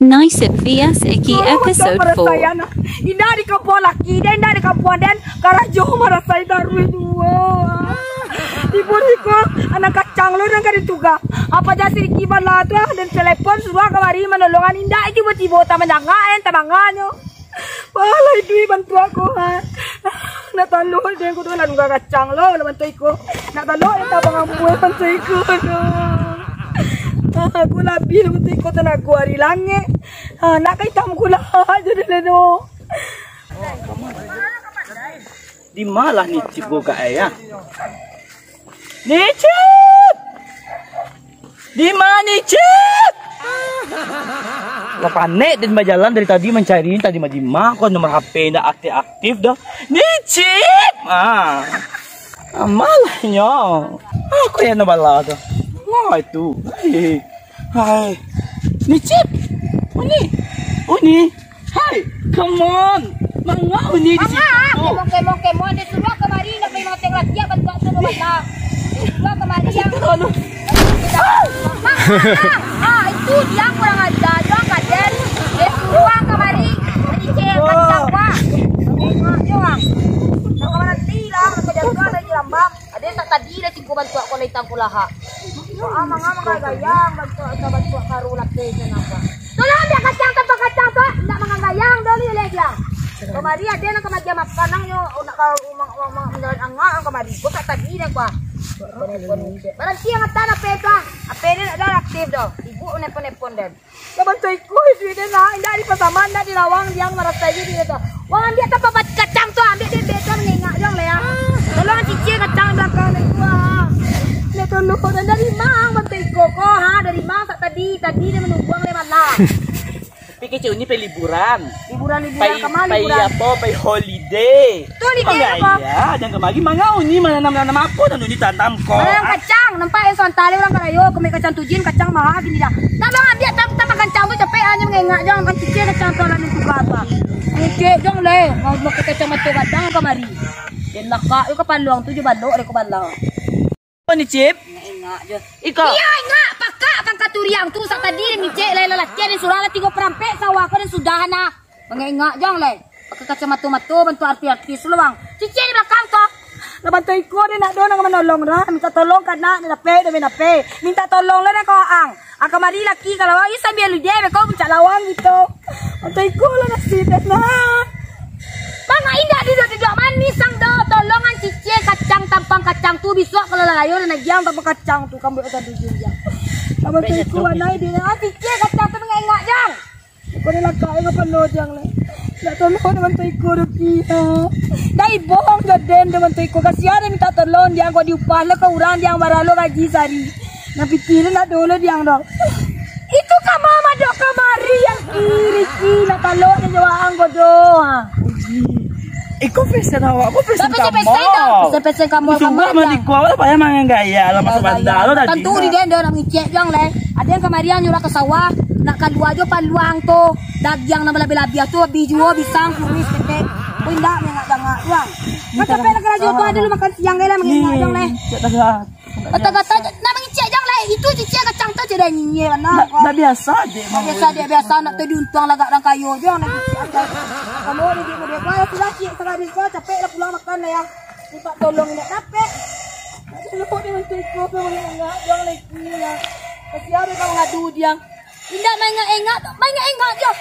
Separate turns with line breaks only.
Nice at VS Iki episode 4.
Indah di kampung laki dan indah di kampung dan karajo merasai darui dua. Ibu ko anak kacang lo dan kari tuga. Apa jasi kiban lah tu dan telepon suruh kemari menolongan indah itu tiba-tiba tamangangan tamanganyo. Wala itu bantu aku ha. Nak tolong dia ko tu lah nuga kacang lo bantu ko. Nak tolong dia tabang ampu bantu ko. Aku labil betul ko tanah ko ari lange. Nak kay tam ko lah jadi leno.
Di malah ni cip boga ya. Ni cip. Di mana ni cip? Panik dan berjalan dari tadi mencari tadi majima kok nomor HP ndak aktif dah. Ni cip. Malahnya. Aku yang nabala tu. Wah itu. Hai. Ni cip. Uni. Hai. Come on. Mangau ni di situ.
Kemon dia suruh kemari nak main mati lagi apa buat suruh mata. Suruh kemari yang itu dia kurang ajar dong kaden. Dia suruh kemari mencet kacangwa. Jangan. Nak nanti lah nak jaga lagi lambang. Ada tak tadi dah cinggu bantu aku leitang kulaha. Amang gayang bantu karu laki kenapa. Tolong ambil kacang tanpa kacang tu. Nak mengagayang dulu dia. Kemari ada nak kemari makan nangyo nak kau menjalan angah kemari. Kau tak tadi dah kuah. Barang siang tanah peta. Apa ni ada aktif dah. Ibu nepon dan. Kau bantu ikut dia nak. Indah di pasaman dah di lawang yang merasa jadi dia tu. Wah ambil tak apa kacang tu ambil dia beta mengengak jong le ya. Tolong cicil kacang belakang ni kuah. Dia tolong dan dari mang bantu ikut kau ha dari mang tak tadi dia menungguang le malah.
Tapi kecil ni pergi liburan.
Liburan kemana liburan?
Pergi apa? Pergi holiday.
Tu holiday apa?
Ya, dan kemari mangau ni mana nama apa dan ni tantam kau.
Mana kacang? Nampak yang sontale orang karayo, kami kacang tujin, kacang mahal gini dah. Tabang ambil tak kacang tu capek hanya mengengak jong kan cicil kacang tu lah ni suka apa. Cicil jong le, mau makan kacang matu kacang kemari. Dan lakak yo kepaluang tu je balok le ko balang.
Apa ni cip?
Engak je.
Iko.
Iya engak pakak kan katuriang tu sak tadi ni cek le lelaki ni surah 3 perampek sawah ko dan sudah na. Mengengak jong le. Pakai kacang matu bantu arti-artis luang. Cicil di belakang tu. Nabantu ko dia nak doon ang menolong lah. Minta tolong kan nak nape demi nape. Minta tolong lah nak kau ang. Ang kamari laki kalau isa biar dia kau puncak lawang gitu. Bantu ko lah nasihat nah. Bang indah duduk manis sang do tolongan cicil kacang tampang kacang tu besok kalau layo dan nagiang tampang kacang tu kamu akan dijinjang. Nabantu ko anai dia cicil kacang tu mengengak jang. Ko ni lakay nga panood yang le. Natulong naman tayo ko rupiya. Dahil bohong gaden naman tayo ko. Kasi yan minta tolong diang ko diupah na kauran diang maralo gaji sari. Napipilan na dolo diang do. Itu ka mama do kamari yang kiri natalo na jawaan ko do.
Ikaw pesen awak, aku pesen kamu.
Pesen kamu.
Sumpah mandi ko, apa yang mangan gaya lah masuk bandar lo tadi.
Tentu di den do nang icek jang le. Ada yang kemarian nyuruh ke sawah. Nak kalua jo paluang tu dagyang na malabi-labi tu bijuo bisang kumis tete ko inda nga danga uang kata pera kala jo tu ada lu makan siang gela mengingat jong le kata na mangicek jong le itu cicek kacang tu je dah nyinye mana
dah biasa
biasa nak tu diuntung lagak nang kayu jong nak cicek kamu ni dia kaya sudah cik sekali ko capek lah pulang makan le ya minta tolong nak capek lu ni mesti ko mengingat jong le kira kasi ada kau ngadu dia. Tidak main engak je.